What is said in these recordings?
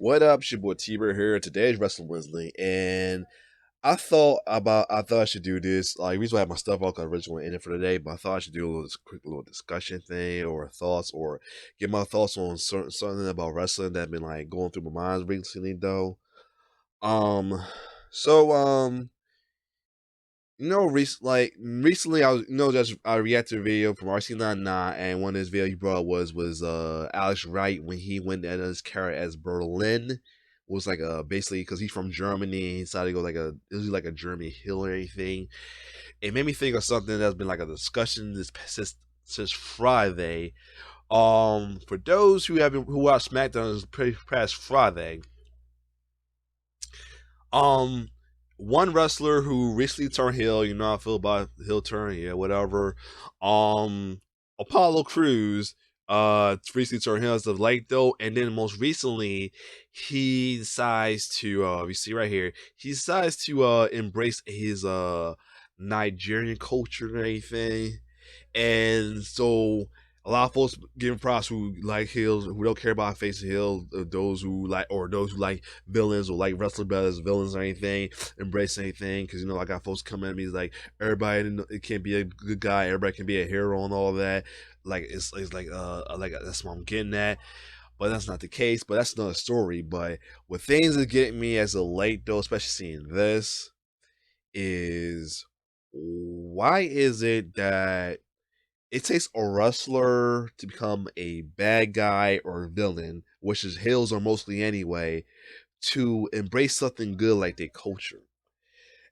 What up, it's your boy T-Bird here. Today's Wrestling Wednesday, and I thought I should do this. Like, reason why I have my stuff out because I originally in it for today, but I thought I should do a little quick little discussion thing or thoughts or get my thoughts on something about wrestling that been like going through my mind recently though. Um, so recently I was just I reacted to a video from RC99, and one of his video he brought was Alex Wright when he went at his character as Berlin. Was like basically because he's from Germany, he decided to go it was like a German heel or anything. It made me think of something that's been like a discussion since Friday. For those who watched SmackDown this past Friday, um, one wrestler who recently turned heel, you know how I feel about heel turn, yeah, whatever. Um, Apollo Crews, recently turned heel as of late though, and then most recently, he decides to, you see right here, he decides to embrace his Nigerian culture and everything, and so a lot of folks giving props who like heels, who don't care about face heel, those who like, or those who like villains or like wrestler brothers, villains or anything, embrace anything. Because I got folks coming at me like everybody it can't be a good guy, everybody can be a hero and all that. Like it's like that's what I'm getting at. But that's not the case. But that's another story. But what things are getting me as a late though, especially seeing this, is why is it that it takes a wrestler to become a bad guy or a villain, which is heels are mostly anyway, to embrace something good like their culture.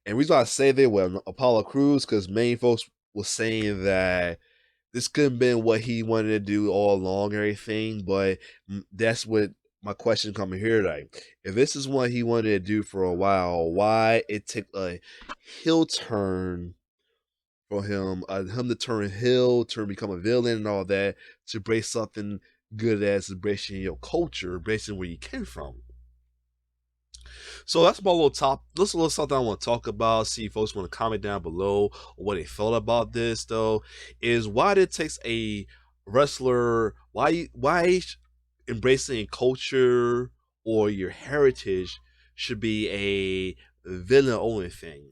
And the reason why I say that with Apollo Crews, because many folks was saying that this could have been what he wanted to do all along, and everything, but that's what my question coming here today. If this is what he wanted to do for a while, why it took a heel turn for him to turn heel, turn become a villain and all that, to embrace something good as embracing your culture, embracing where you came from. So that's my little top. That's a little something I want to talk about. See if folks want to comment down below what they felt about this. Though, is why it takes a wrestler. Why embracing culture or your heritage should be a villain only thing.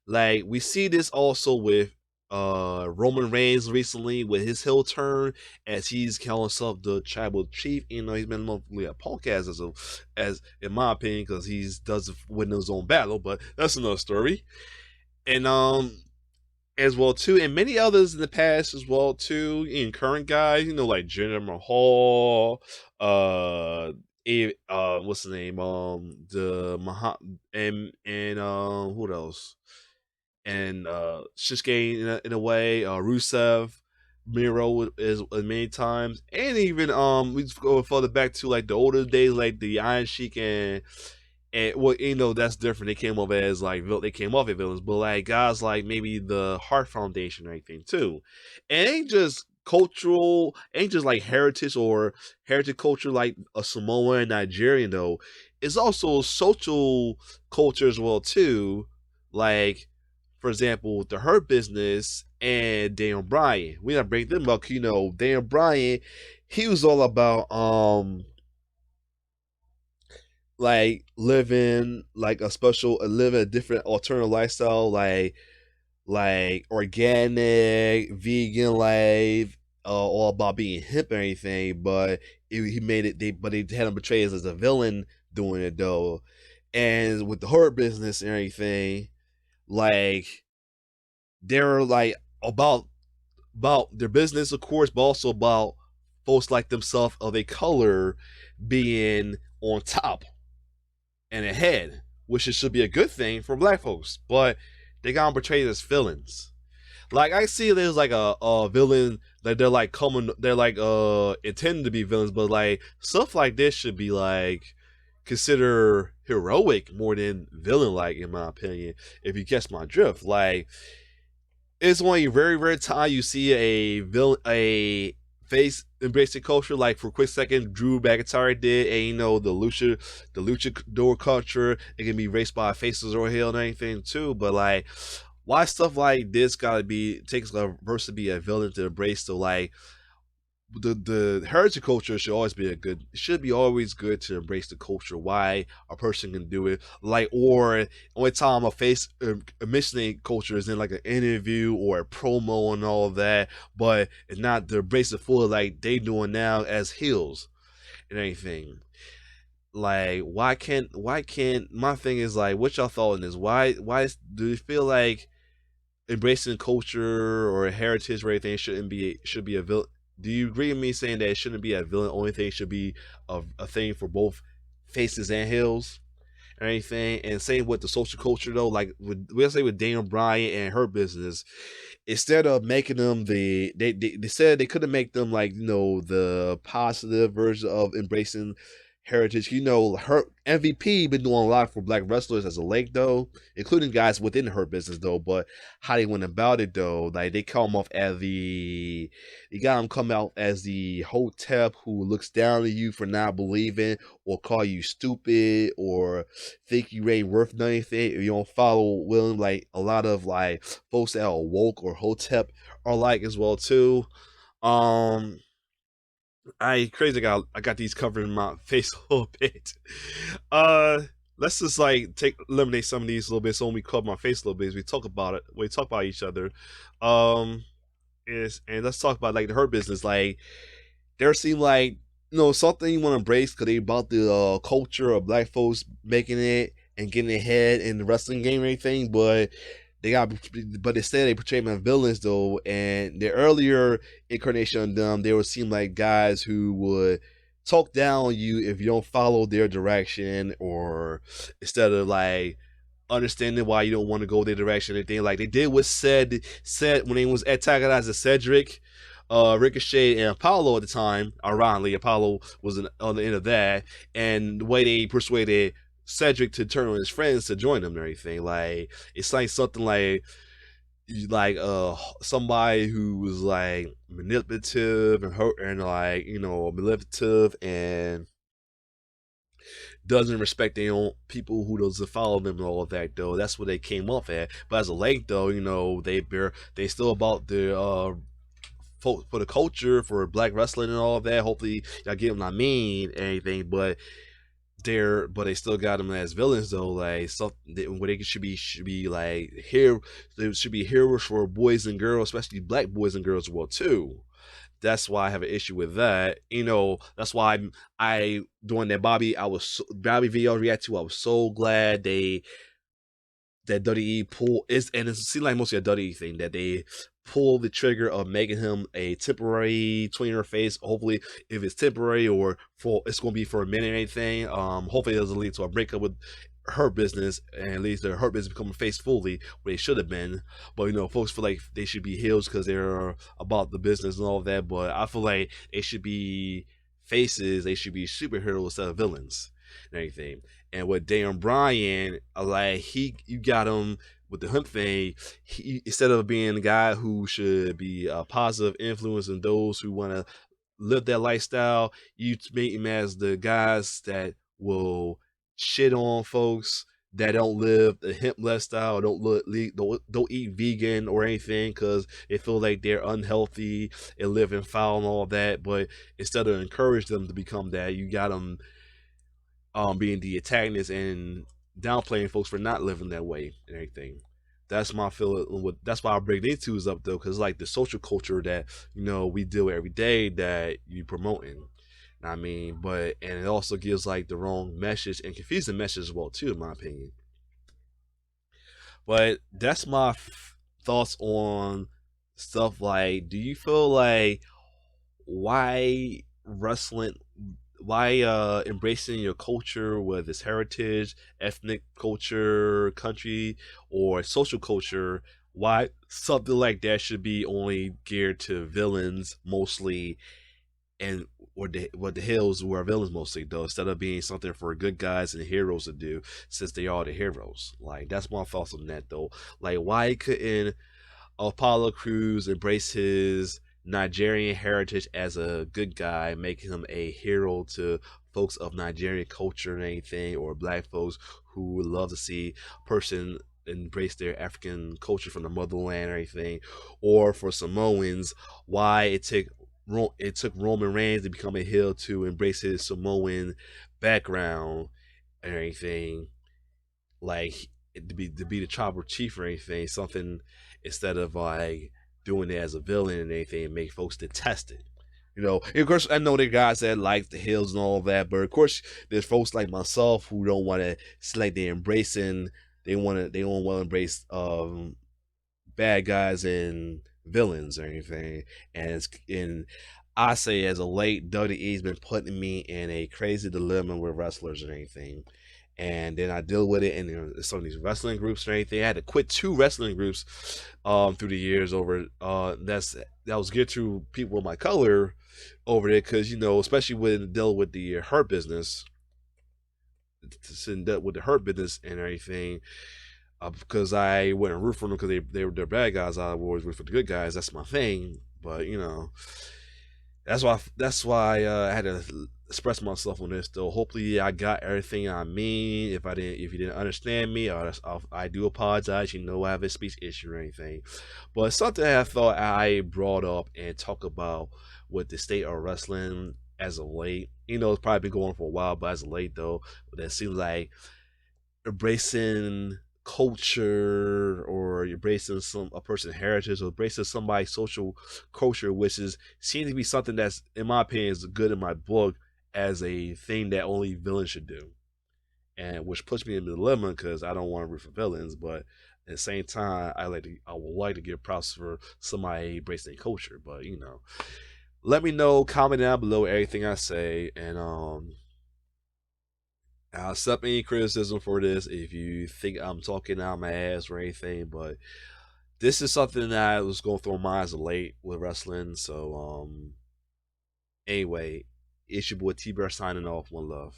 Like we see this also with Roman Reigns recently with his heel turn as he's calling himself the tribal chief. He's been mostly a punk as in my opinion, because he does win his own battle, but that's another story. And as well too, and many others in the past as well too, in current guys, like Jinder Mahal, what's the name, the and who else, and Shinsuke in a way, Rusev, Miro is many times, and even we just go further back to like the older days, like the Iron Sheik and well, that's different. They came off as like they came off as villains, but like guys like maybe the Heart Foundation or anything too. And it ain't just cultural, ain't just like heritage or heritage culture like a Samoan Nigerian though. It's also social culture as well too. Like for example, the Hurt Business and Daniel Bryan. We not break them up. Daniel Bryan, he was all about like living a different alternative lifestyle, like organic vegan life, all about being hip and everything. But he made it. They had him portrayed as a villain doing it though. And with the Hurt Business and everything, like they're like about their business, of course, but also about folks like themselves of a color being on top and ahead, which it should be a good thing for black folks. But they got portrayed as villains. Like I see there's like a villain that they're like intending to be villains, but like stuff like this should be like consider heroic more than villain like, in my opinion, if you catch my drift. Like it's only very rare time you see a villain, a face embracing culture. Like for a quick second, Drew McIntyre did, and the luchador culture, it can be raced by faces or heel and anything too. But like, why stuff like this gotta be takes a verse to be a villain to embrace? So like, the heritage culture should always be a good. It should be always good to embrace the culture. Why a person can do it, like, or only time a face a missionary culture is in like an interview or a promo and all of that, but it's not the embrace it full like they doing now as heels and anything. Like, why can't my thing is like, what y'all thought in this? Do you feel like embracing culture or heritage or anything should be a villain? Do you agree with me saying that it shouldn't be a villain? Only thing should be a thing for both faces and heels or anything. And same with the social culture though. Like we'll say with Daniel Bryan and Her Business, instead of making them they said they couldn't make them like the positive version of embracing heritage. Her MVP been doing a lot for black wrestlers as a late though, including guys within Her Business though. But how they went about it though, like they come off as you got them come out as the hotep who looks down on you for not believing or call you stupid or think you ain't worth anything if you don't follow William, like a lot of like folks that are woke or hotep are like as well too. Um I crazy I got these covered in my face a little bit. Uh let's just like take eliminate some of these a little bit so when we cover my face a little bit as we talk about it, we talk about each other. Um is and let's talk about like Her Business. Like there seem like something you want to embrace because they about the culture of black folks making it and getting ahead in the wrestling game or anything, but instead they portray them as villains though. And the earlier incarnation of them, they would seem like guys who would talk down on you if you don't follow their direction, or instead of like understanding why you don't want to go their direction and anything like they did with said when he was antagonizing Cedric, Ricochet, and Apollo at the time. Ironically, Apollo was on the end of that, and the way they persuaded Cedric to turn on his friends to join them and everything. Like it's like something like somebody who was like manipulative and hurt and like manipulative and doesn't respect their own people who doesn't follow them and all of that though. That's what they came off at. But as a late though, they still about the for the culture for black wrestling and all of that. Hopefully y'all get what I mean anything, but they still got them as villains though. Like something where they should be like here. They should be heroes for boys and girls, especially black boys and girls as well too. That's why I have an issue with that. That's why I doing that Bobby video react to. I was so glad that WWE pull is, and it seems like mostly a WWE thing that they pull the trigger of making him a temporary tweener face. Hopefully, if it's temporary or for it's going to be for a minute or anything. Hopefully it doesn't lead to a breakup with Her Business and at least the Her Business become a face fully where they should have been. But folks feel like they should be heels because they're about the business and all of that. But I feel like they should be faces. They should be superheroes instead of villains and everything. And with Dan Bryan, you got him with the hemp thing. He, instead of being the guy who should be a positive influence in those who want to live that lifestyle, you make him as the guys that will shit on folks that don't live the hemp lifestyle, don't eat vegan or anything because they feel like they're unhealthy and living foul and all that. But instead of encourage them to become that, you got them being the antagonist and downplaying folks for not living that way and everything. That's my feeling. That's why I bring these twos up though, because like the social culture that we deal with every day that you promoting. I mean, and it also gives like the wrong message and confusing message as well too, in my opinion. But that's my thoughts on stuff. Like, do you feel like why wrestling why embracing your culture, whether it's heritage, ethnic culture, country, or social culture, why something like that should be only geared to villains mostly, and what the hills were villains mostly though, instead of being something for good guys and heroes to do, since they are the heroes. Like that's my thoughts on that though. Like why couldn't Apollo Crews embrace his Nigerian heritage as a good guy, making him a hero to folks of Nigerian culture and anything, or black folks who would love to see a person embrace their African culture from the motherland or anything, or for Samoans, why it took it took Roman Reigns to become a heel to embrace his Samoan background and everything, like to be the tribal chief or anything, something instead of like doing it as a villain and anything, and make folks detest it. And of course, I know there are guys that like the hills and all that, but of course, there's folks like myself who don't want to. It's like they're embracing. They don't want to embrace bad guys and villains or anything. And I say as a late WWE's been putting me in a crazy dilemma with wrestlers or anything. And then I deal with it in some of these wrestling groups or anything. I had to quit 2 wrestling groups through the years over that was good to people of my color over there because especially when dealing with the hurt business, with the hurt business and everything, because I wouldn't root for them because they're bad guys. I always root for the good guys. That's my thing. But that's why I had to express myself on this. Though hopefully I got everything I mean. If you didn't understand me, I do apologize. I have a speech issue or anything. But something I thought I brought up and talk about with the state of wrestling as of late. It's probably been going for a while, but as of late though, that seems like embracing culture or embracing a person's heritage or embracing somebody's social culture, which is seems to be something that's, in my opinion, is good in my book as a thing that only villains should do, and which puts me in a dilemma because I don't want to root for villains, but at the same time, I would like to give props for somebody embracing culture, but let me know, comment down below everything I say, and I'll accept any criticism for this if you think I'm talking out my ass or anything, but this is something that I was going through my eyes late with wrestling. So, anyway, it's your boy T Bear signing off. One love.